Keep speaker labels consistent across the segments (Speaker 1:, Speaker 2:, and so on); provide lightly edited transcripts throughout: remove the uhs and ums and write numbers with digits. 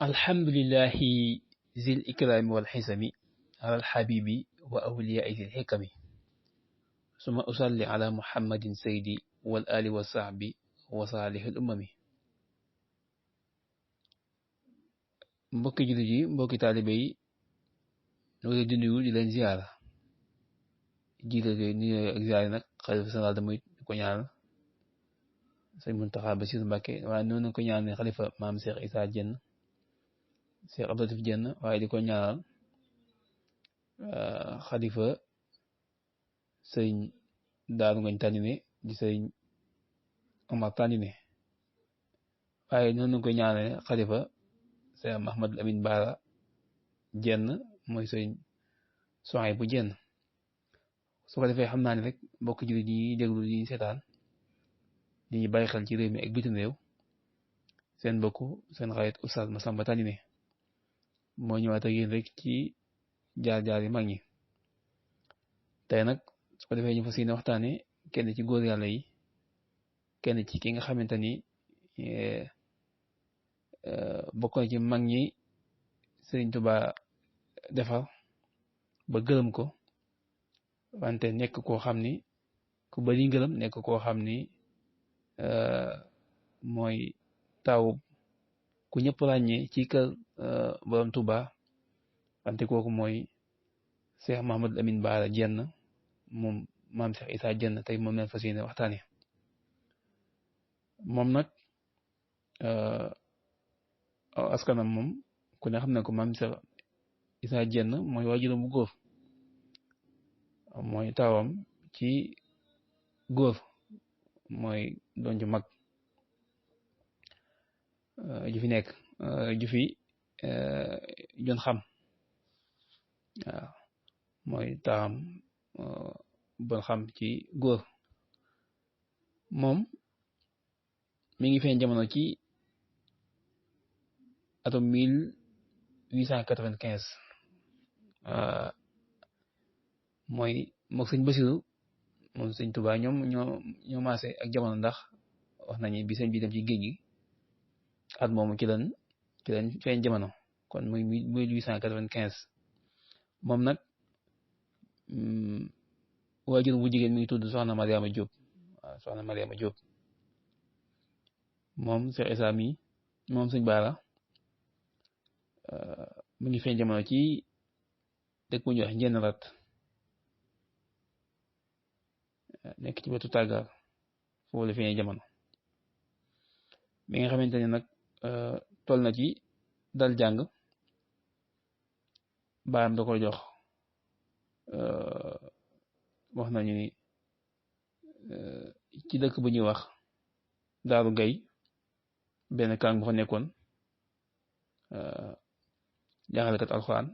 Speaker 1: الحمد لله ذي الإكرام والحزم على الحبيب وأولياء ذي الحكم ثم أصلي على محمد سيدي والآل والصحب وصالح الأمم mbokki jullit yi mbokki taalibe yi ñoo ngi di nuyu di leen ziyaara jiital nuyu ak ziyaara nag xalifa général damay ko ñaanal sëñ Muntaxa Basiru Mbàkke waaye noonu ko ñaanal xalifa maam Cheikh Issa Diène Cheikh Abdou Latif Diène waaye di ko ñaanal xalifa sëñ Daaru Ngañ Tànnine di sëñ Omar Tànnine waaye noonu ko ñaanal xalifa sëñ Mahamadul Amin Baara Diène mooy sëñ Sohaybu bu Diène su ko defee xam naa ne rek mbokk jullit yi déglu yi seetaan di ñu bàyyi xel ci réew mi ak bitim réew seen mbokku seen xarit Oustaz Massamba Tànnine moo ñëwaat ak yéen rek ci jaar-jaar yi mag ñi tey nag su ko defee ñu fas yéene waxtaane kenn ci góor yàlla yi kenn ci ki nga xamante ni bokk na ci mag ñi Sëriñ Tuubaa defar ba gërëm ko wante nekk koo xam ni ku bari ngërëm nekk koo xam ni mooy taw ku ñëpp ràññee ci kër borom Tuubaa wante kooku mooy Cheikh Mahamadul Amin Baara Diène moom maam Cheikh Issa Diène tey moom leen fas yéene waxtaane moom nag askanam moom ku ne xam ne ko maam Cheikh Issa Diène mooy waajuram bu góor mooy taawam ci góor mooy doon ju mag ju fi nekk ju fi jon xam waaw mooy taawam bon xam ci góor moom mi ngi feeñ jamono ci atum 1895 mooy mook sëñ Basiru moom sëñ Tuubaa ñoo maase ak jamono ndax wax nañu bi sëñ bi dem ci géej gi at moomu ci lañ feeñ jamono kon muy 1895 moom nag waajur bu jigéen mi ngi tudd Soxna Mariama Diop waaw Soxna Mariama Diop moom Cheikh Issa mi moom sëñ Baara mu ngi feeñ jamono ci dëkk bu ñuy wax Njenn Rat nekk ci wetu Tàggaar foofu la feeñee jamono mi nga xamante ne nag toll na ci dal jàng baayam da ko jox wax nañu ni ci dëkk bu ñuy wax Daaru Gay benn kàng bu fa nekkoon jàngalekat alxuraan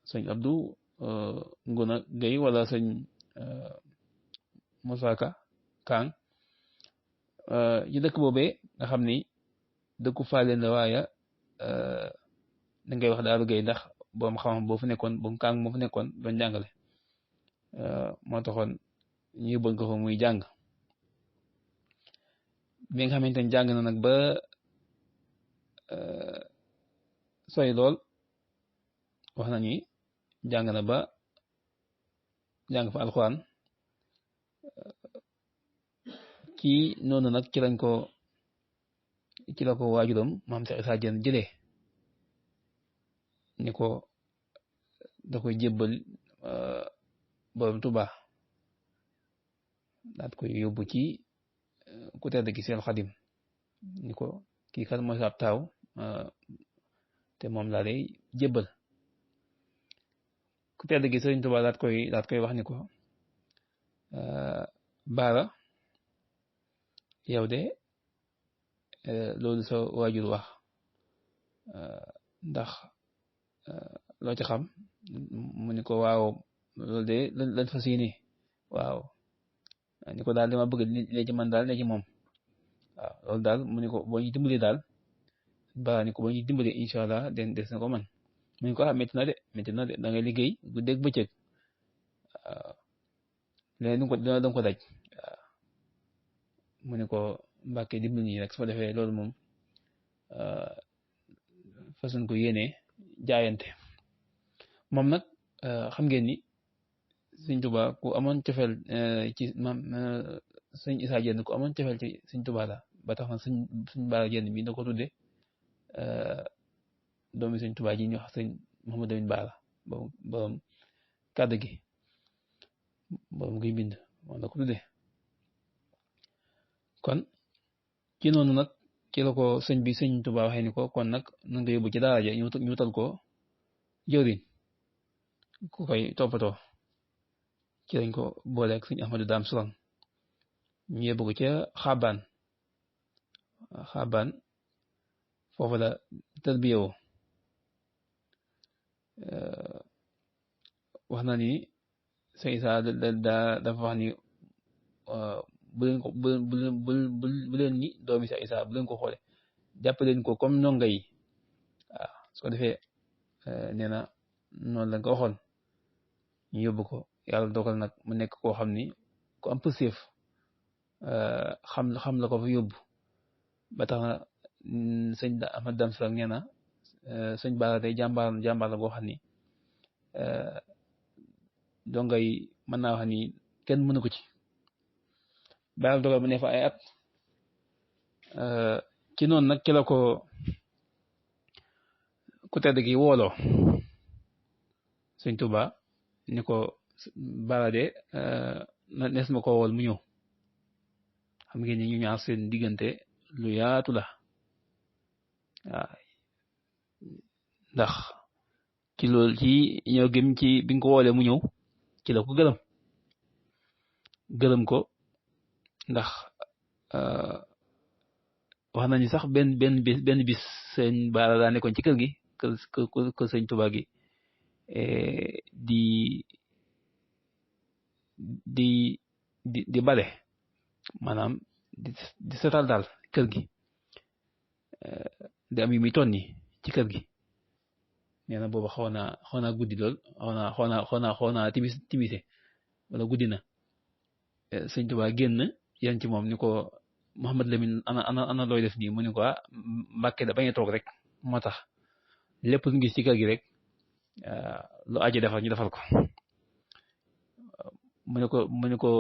Speaker 1: sëñ Abdou Nguna Gay wala sëñ Moussa Kang ci dëkk boobee nga xam ni dëkku faaleen la waaye da ngay wax Daaru Gay ndax boom xam boo fa nekkoon boom kàng moo fa nekkoon doon jàngale moo taxoon ñu bëgg ko fa muy jàng bi nga xamante ne jàng na nag ba sooy lool wax nañu jàng na ba jàng fa alxuraan ci noonu nag ci la ko waajuram maam Cheikh Issa Diène jëlee ni ko da koy jébbal borom Tuubaa daat koy yóbbu ci ku tedd ki seen Xadim ni ko kii kat mooy sab taaw te moom laa lay jébbal ku tedd gi Sëriñ Tuubaa daat koy wax ni ko Baara yow de loolu sa waajur wax ndax loo ci xam mu ni ko waaw loolu de lan fas yéene waaw ni ko daal dama bëgg léegi man daal ne ci moom waaw loolu daal mu ni ko boo ñu dimbali daal Baara ni ko boo ñu dimbali incha allah des na ko man mu ni ko métti na de da ngay liggéey guddeeg bëccëg waaw léegi danga ko daj waaw mu ni ko Mbàkke dimbali ñi rek su ko defee loolu moom façon ko yéenee jaayante moom nag xam ngeen ni sëñ Tuubaa ku amoon cofeel ci maam sëñ Isaa Jeen ku amoon cofeel ci sëñ Tuubaa la ba tax na sëñ Baara Jeen bi da ko tudde doomi sëñ Tuubaa ji ñu wax sëñ Mouhamadou Lamine Baara borom kàddu gi borom guy bind moom la ko tudde kon ci noonu nag ci la ko sëñ Tuubaa waxee ni ko kon nag na nga yóbbu ci daara ja ñu wutal ko jëwriñ ku koy toppatoo ci lañ ko booleeg sëñ Ahmadou Dame Sourang ñu yóbbu ko ca xaabaan foofu la tarbiyewoo wax na ni sëñ Isaa dafa wax ni bu leen ni doomi Seex Isaa bu leen ko xoole jàpp leen ko comme ndongo yi waaw su ko defee nee na noonu lañ ko waxoon ñu yóbbu ko yàlla dogal nag mu nekk koo xam ni ku am pëseef xam la ko fa yóbbu ba tax na sëñ Ahmadou Dame Sourang nee na sëñ Bara tey jàmbaar la boo xam ni donga yi mën naa wax ni kenn mënu ko ci ba yàlla dogal mu ne fa ay at ci noonu nag ci la ko ku tedd gi wooloo sëñ Tuubaa ni ko Bara de nees ma ko wool mu ñëw xam ngeen ni ñu ñaar seen diggante lu yaatu la waaw ndax ci loolu ci ñoo gëm ci bi nga ko woolee mu ñëw ci la ko gërëm ko ndax wax nañu sax benn bis sëñ Bara daa nekkoon ci kër gi kër sëñ Tuubaa gi di bale maanaam di setal daal kër gi di am yu muy tonni ci kër gi nee na booba xaw naa guddi lool xaw naa timise wala guddi na sëñ Tuubaa génn yan ci moom ni ko Mouhamadou Lamine ana looy def nii mu ni ko Mbàkke da bañ a toog rek moo tax lépp lu gis ci kër gi rek lu aji defal ñu defal ko mu ne ko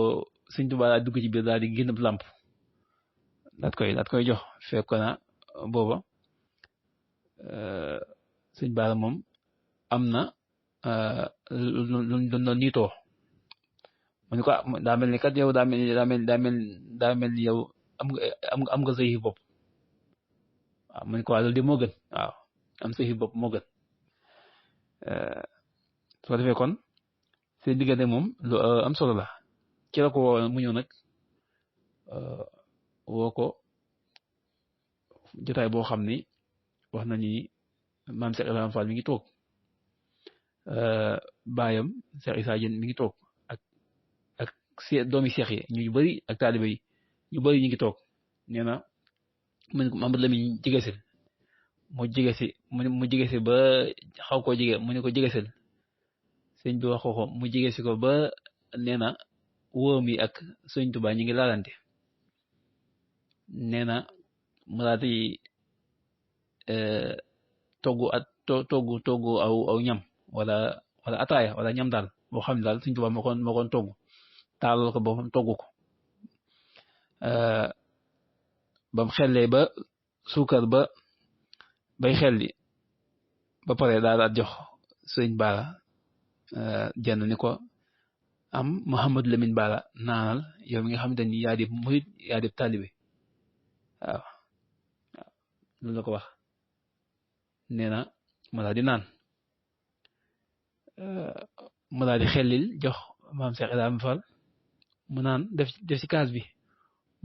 Speaker 1: sëñ Tuubaa daa dugg ci biir daal di génn làmp daat koy jox fekk na booba sëñ Bara moom am na lu doon niitoo mu ne ko daa mel ni kat yow daa mel ni yow am nga sa yëfi bopp waaw mu ne ko waa loolu de moo gën waaw am sa yëfi bopp moo gën su ko defee kon seen diggante moom lu am solo la ci la ko woo mu ñëw nag woo ko jotaay boo xam ni wax nañu ni maam Cheikh Ibrahima Fall mi ngi toog baayam Cheikh Issa Diène mi ngi toog ak doomi Cheikh yi ñu bari ak taalibe yi ñu bari ñu ngi toog nee na Mamadou Lamine jegesil mu jegesi ba xaw koo jege mu ne ko jegesil sëñ bi wax ko mu jegesi ko ba nee na wóom yi ak sëñ Tuubaa ñi ngi laalante nee na mu daati togg aw ñam wala ataaya wala ñam daal boo xam ne daal sëñ Tuubaa moo koon togg taalal ko boppam togg ko bam xellee ba suukar ba bay xelli ba pare daal jox sëñ Bara jenn ni ko am Mouhamadou Lamine Bara naanal yow mi nga xamante ni yaa di murit yaa di taalibe waaw loolu la ko wax nee na ma daal di naan mu daal di xellil jox maam Cheikh Ibrahima Fall mu naan def ci kaas bi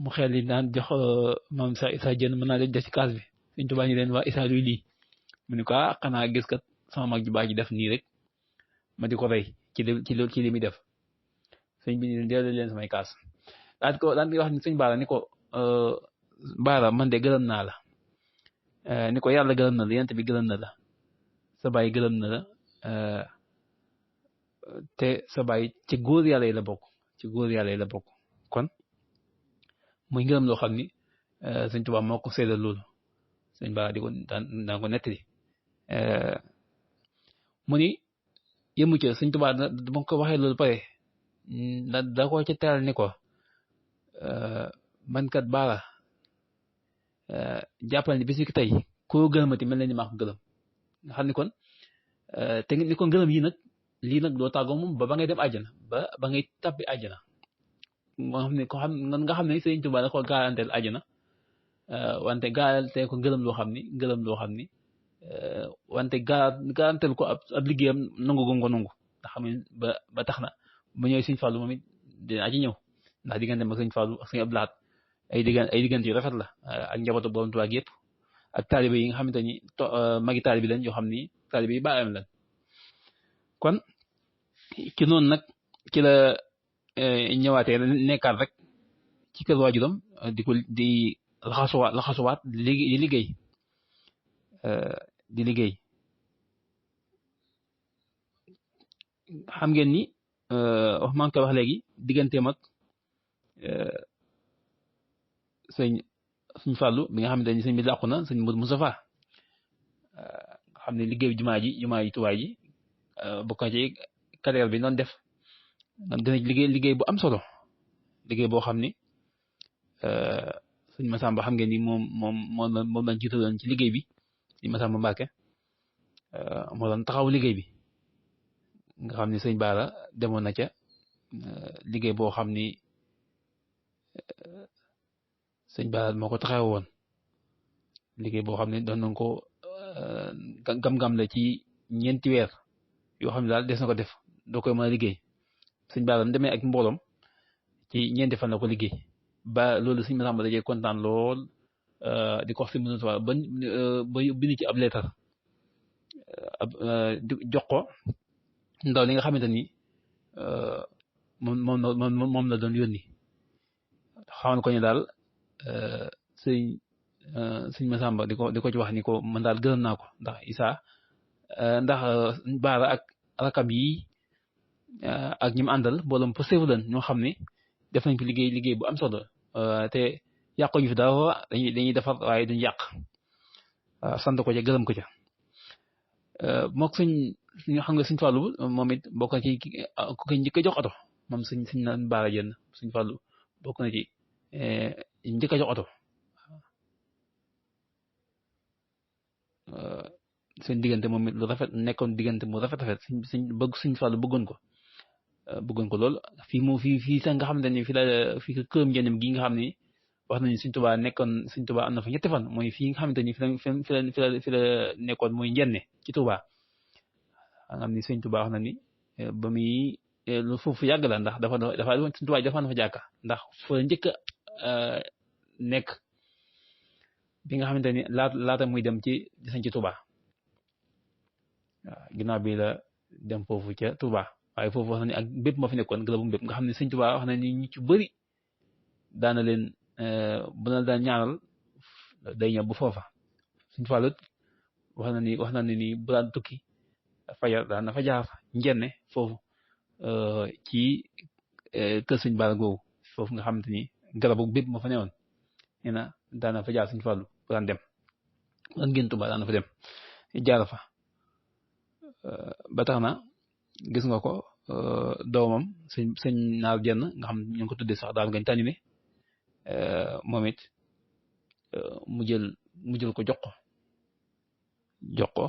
Speaker 1: mu xellil naan jox maam Cheikh Issa Diène mu naan def ci kaas bi Sëñ Tuubaa ñu leen waa Issa luy lii mu ne ko xanaa gis kat sama mag ji baax ji def nii rek ma di ko rey ci li muy def sëñ bi ni delloo leen samay kaas daan ko wax ni sëñ Bara ni ko Bara man de gërëm naa la ni ko yàlla gërëm na la yent bi gërëm na la sa baay gërëm na la te sa baay ci góor yàlla yi la bokk kon muy ngërëm loo xam ni sëñ Tuubaa moo ko seedal loolu sëñ Bara di ko daan ko nettali mu ni yëmu ca sëñ Tuubaa ba ko waxee loolu pare da ko ca teral ni ko man kat Bara jàppal ni bis ki tey koo gërëmati mel na ni maa ko gërëm nga xam ni kon te ni ko ngërëm yi nag lii nag doo tàggoo moom ba ngay dem àjjana ba ngay tàbbi àjjana nga xam ne sëñ Tuubaa da ko garanteel àjjana wante garanteel ko ngërëm loo xam ni wante garanteel ko ab liggéeyam nangu gum ko nangu nga xam ne ba tax na ba ñëwee sëñ Fallu moom it dinaa ci ñëw ndax diggante mag sëñ Fallu ak sëñ Abdu Lahat ay diggante yu rafet la ak njabootu Borom Tuubaa yëpp ak taalibe yi nga xamante ni magi taalibe lañ yoo xam ni taalibe yi bàyyam lañ kon ci noonu nag ci la ñëwaatee nekkaat rek ci kër waajuram di laxasuwaat di liggéey xam ngeen ni maa ngi koy wax léegi digganteem ak sëñ Fallou bi nga xamante ni sëñ bi làqu na sëñ Modou Moustapha nga xam ne liggéey jumaa ji Tuubaa ji bokk na ci carrière bi noonu def noonu gën a liggéey bu am solo liggéey boo xam ni sëñ Massamba xam ngeen ni moom lañ jiitaloon ci liggéey bi sëñ Massamba Mbacke moo doon taxaw liggéey bi nga xam ni sëñ Bara demoon na ca liggéey boo xam ni sëñ Bara moo ko taxaw woon liggéey boo xam ne doon nañ ko gam-gam la ci ñeenti weer yoo xam ne daal des na ko def doo koy mën a liggéey sëñ Bara mu demee ak mbooloom ci ñeenti fan la ko liggéey ba loolu sëñ Massamba dajee kontaan lool di ko wax sëñ Moustapha ba bind ci ab leetar jox ko ndaw li nga xamante ni moom la doon yónni xamal ko ni daal sëñ Massamba di ko ci wax ni ko man daal gërëm naa ko ndax ndax Bara ak rakam yi ak ñi mu àndal mbooloom pour seefu leen ñoo xam ne def nañ ko liggéey bu am solo te yàquñu fi dara dañuy defar waaye duñ yàq sant ko ca gërëm ko ca mook xam nga sëñ Fallou moom it bokk na ci ku koy njëkk a jox oto moom sëñ Bara Diène sëñ Fallou bokk na ci njëkk a jox oto seen diggante moom it lu rafet nekkoon diggante mu rafet sëñ Fallou bëggoon ko lool fii sax nga xam ne fii ko këram njëndam gi nga xam ni wax nañu sëñ Tuubaa am na fa ñetti fan mooy fii nga xamante ni fi la nekkoon mooy njenne ci Tuubaa nga xam ni sëñ Tuubaa wax na ni ba muy lu foofu yàgg la ndax dafa sëñ Tuubaa dafa na fa jàkka ndax fa njëkk a nekk bi nga xamante ni laata muy dem ci sañ ci Tuubaa waaw ginnaaw bi la dem foofu ca Tuubaa waaye foofu wax na ni ak bépp moo fi nekkoon gërëbu bépp nga xam ne sëñ Tuubaa wax na ni ñu ci bëri daana leen bu na daan ñaanal day ñëw bu foofa suñ Fallu wax na ni bu daan tukki fajar daan na fa jaar njenne foofu ci kër sëñ Bara googu foofu nga xamante ni garabu bépp moo fa newoon nee na daan na fa jaar suñ Fallu bu daan dem bu daan génn Tuubaa daan na fa dem jaar fa ba tax na gis nga ko doomam sëñ Naar Jenn nga xam ñu ngi ko tuddee sax daal ngañ tànni moom it mu jël ko jox ko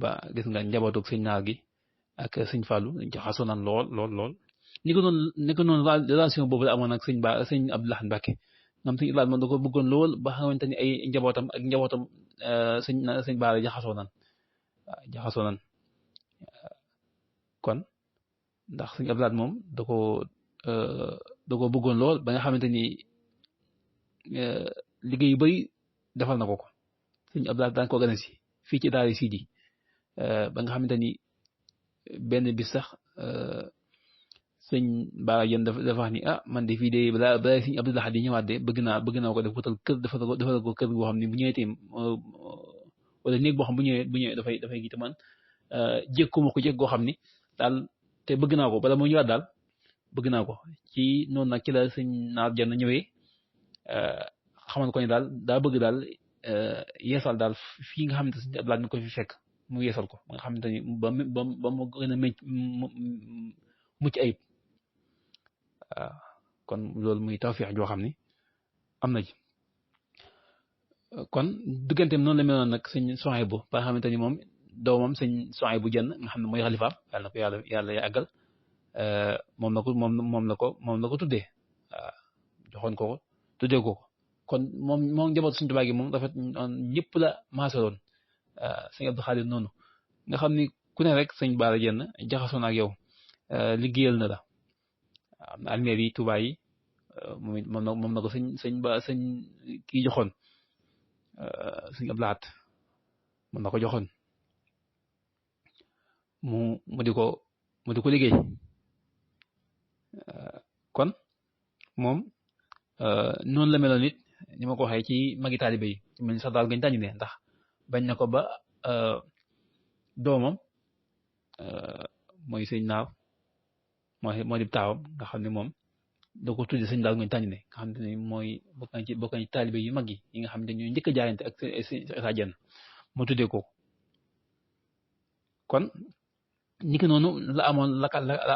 Speaker 1: ba gis nga njabootug sëñ Naar gi ak sëñ Fallou jaxasoo nan lool ni ko noonu relation boobu la amoon ak sëñ Abdou Lahad Mbacké ngam sëñ Ibrahima moom da ko bëggoon lool ba xamante ni ay njabootam sëñ Bara jaxasoo nan kon ndax sëñ Abdou Lahad moom da ko bëggoon lool ba nga xamante ni liggéey yu bëri defal na ko sëñ Abdou Lahad daan ko gane si fii ci daara Sidi ba nga xamante ni benn bis sax sëñ Bara Diène dafa wax ni man de fii de balaa sëñ Abdou Lahad di ñëwaat de bëgg naa ko def wutal kër defal ko kër boo xam ne bu ñëwee tamit wala néeg boo xam bu ñëwee dafay gis man jékkuma ko jékk goo xam ni daal te bëgg naa ko bala moo ñëwaat daal bëgg naa ko ci noonu nag ci la sëñ Naar Diène ñëwee xamal ko ni daal daa bëgg daal yeesal daal fii nga xamante ne Abdoulaye mi ko fi fekk mu yeesal ko nga xamante ni ba mu gën a mucc ayib waaw kon loolu muy tawfeex joo xam ni am na ci kon digganteem noonu la meloon nag sëñ Souhaïbou ba nga xamante ni moom doomam sëñ Souhaïbou Diène nga xam ne mooy xalifaam yàlla na ko yàlla yàggal moom la ko tuddee waaw joxoon ko tuddee ko kon moom njaboot suñu Tuubaa gi moom dafa ñëpp la maasaloon sëñ Abdou Khadir noonu nga xam ni ku ne rek sëñ Bara Diène jaxasoo na ak yow liggéeyal na la am na almeer yi Tuubaa yi moom na ko sëñ kii joxoon sëñ Abdou Lahat moom na ko joxoon mu di ko liggéey kon moom noonu la meloon nit ni ma ko waxee ci magi taalibe yi ci mel ni sax daal gañ tàññi ne ndax bañ na ko ba doomam mooy sëñ naaw moo di taawam nga xam ne moom da ko tudde sëñ daal gañ tàññi ne nga xam ne mooy bokk ci taalibe yu mag yi nga xam ne ñooy njëkk a jaayante ak Issa Diène mu tuddee ko kon ñi ko noonu la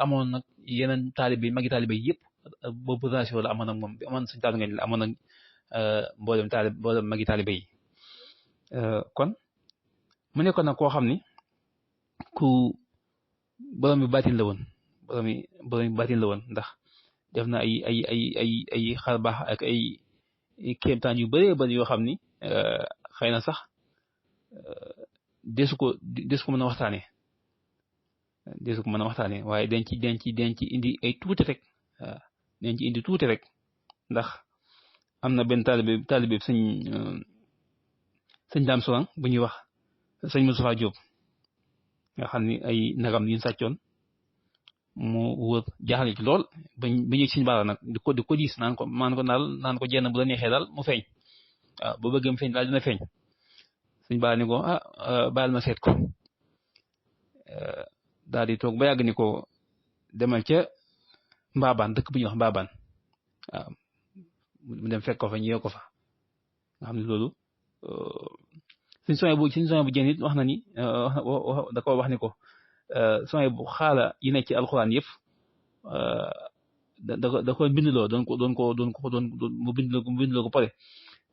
Speaker 1: amoon nag yeneen taalibe magi taalibe yi yëpp boobu relation la amoon ak moom bi amoon sëñ Talla Ngagne la amoon ak mboolem magi taalibe yi kon mu nekkoon nag koo xam ni ku borom bi baatin la woon borom bi baatin la woon ndax def na ay xar baax ak ay kéemtaan yu bëree bëri yoo xam ni xëy na sax desu ko mën a waxtaanee waaye den ci indi ay tuuti rek waaw den ci indi tuuti rek ndax am na benn taalibe sëñ Daam Sourang bu ñuy wax sëñ Moustapha Diop nga xam ni ay nagam yi ñu sàccoon mu wër jaaxle ci lool ba ñu sëñ Bara nag di ko diis naan ko jenn bu la neexee daal mu feeñ waaw bu bëggee mu feeñ daal dina feeñ sëñ Bara ni ko baal ma seet ko daal di toog ba yàgg ni ko demal ca Mbaabaan dëkk bu ñuy wax Mbaabaan waaw mu dem fekk ko fa ñëwee ko fa nga xam ne loolu suñ soñ bu jën it wax na ni da ko wax ni ko soñ bu xaala yi nekk ci alxuraan yëpp da ko bindloo doon mu bindloo ko pare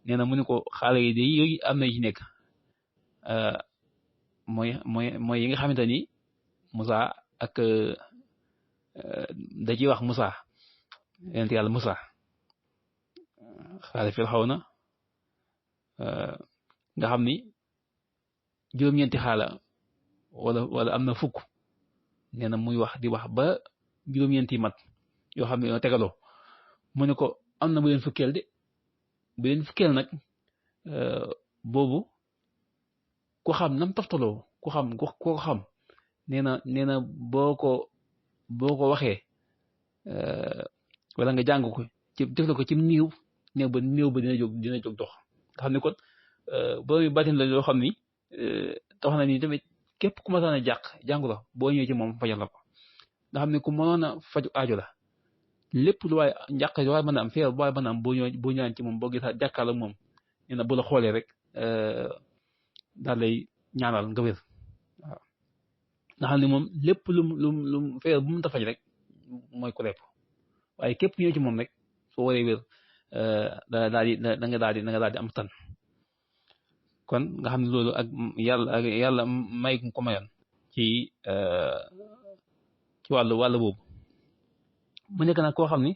Speaker 1: nee na mu ne ko xaala yi de yooyu am na yi ci nekk mooy yi nga xamante ni Moussa ak da ciy wax Moussa yonent yàlla Moussa xaala Firawna nga xam ni juróom-ñeenti xaala wala am na fukk nee na muy wax di wax ba juróom-ñeenti mat yoo xam ne ñoo tegaloo mu ne ko am na bu leen fukkeel nag boobu ku xam nam toftaloo ku xam nee na boo ko waxee wala nga jàng ko ci def la ko ci néew ba dina jóg dox nga xam ne kon boobu baatin la loo xam ni tax na ni tamit képp ku ma saan a jàngu la boo ñëwee ci moom fajal la ko nga xam ne ku mënoon a faju aajo la lépp lu waaye njàq waaye mën a am feer bu waaye mën a am boo ñëwaan ci moom boo gisaa jàkkaarloo ak moom nee na bu la xoolee rek daal lay ñaanal nga wér waaw nga xam ne moom lépp lu feer bu mu ta faj rek mooy ko lépp waaye képp ñëw ci moom rek soo waree wér da nga daal di am tan kon nga xam ne loolu ak yàlla may ko mayoon ci wàllu boobu mu nekk nag koo xam ni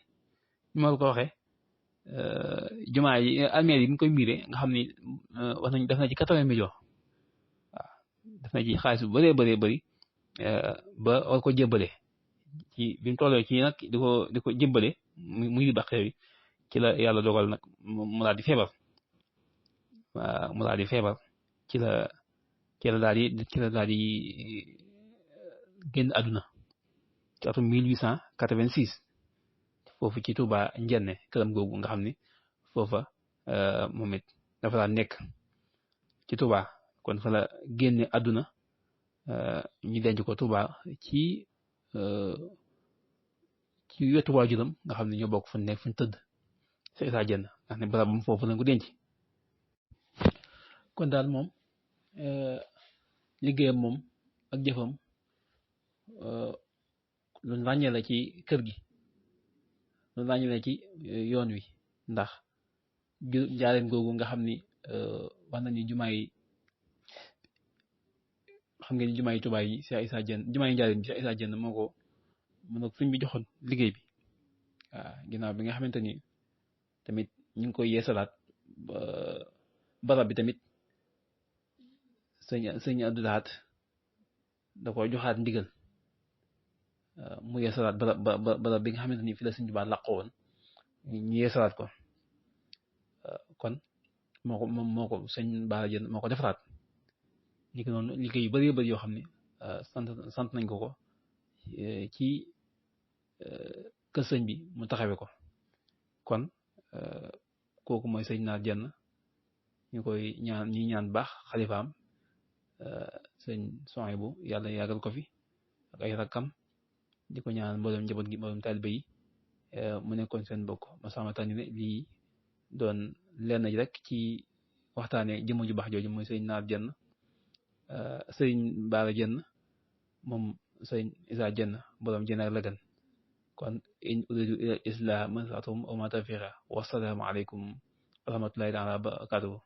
Speaker 1: ni ma ko waxee jumaa yi almeer yi mu koy miire nga xam ni wax nañ def na ci 80 millions waaw def na ci xaalis bu bëree bëri ba war ko jébbale ci bi mu tollee ci nag di ko jébbale muy baqee bi ci la yàlla dogal nag mu daal di feebar waaw mu daal di feebar ci la daal di génn àdduna ci atum 1886 foofu ci Touba Njenne këram googu nga xam ni foofa moom it dafa daan nekk ci Touba kon fa la génne àdduna ñu denc ko Touba ci wetu waajuram nga xam ne ñoo bokk fu ñu tëdd sa Issa Diène nga xam ne barabam foofu lañ ko denc kon daal moom liggéeyam moom ak jëfam lu ràññee la ci kër gi lu ràññee la ci yoon wi ndax njaareem googu nga xam ni wax nañu jumaa yi xam ngeen jumaa yi Tuubaa yi Cheikh Issa Diène jumaa yi njaareem bi Cheikh Issa Diène moo ko suñ bi joxoon liggéey bi waaw ginnaaw bi nga xamante ni tamit ñu ngi koy yeesalaat barab bi tamit sëñ Abdou Lahad da koy joxaat ndigal mu yeesalaat barab bi nga xamante ni fi la sëñ Tuubaa làqoo woon ñu yeesalaat ko kon moo ko sëñ Bara Diène moo ko defaraat ni ko noonu liggéey yu bari bari yoo xam ne sant nañ ko ci kër sëñ bi mu taxawe ko kon kooku mooy sëñ Naar Diène ñu koy ñaan baax xalifaam sëñ Souhaïbou yàlla yàggal ko fi ak ay rakkam di ko ñaan mboolem njaboot gi mboolem taalibe yi mu nekkoon seen bokk Massamba Tandine lii doon lenn rek ci waxtaane jëmm ju baax jooju mooy sëñ Naar Diène sëñ Bara Diène moom sëñ Issa Diène borom Diène ak Lagane kon in uridu ila islah man satahum aw ma tawfiqa wassalaamu aleykum wa rahmatullahi taala wa barakatuhu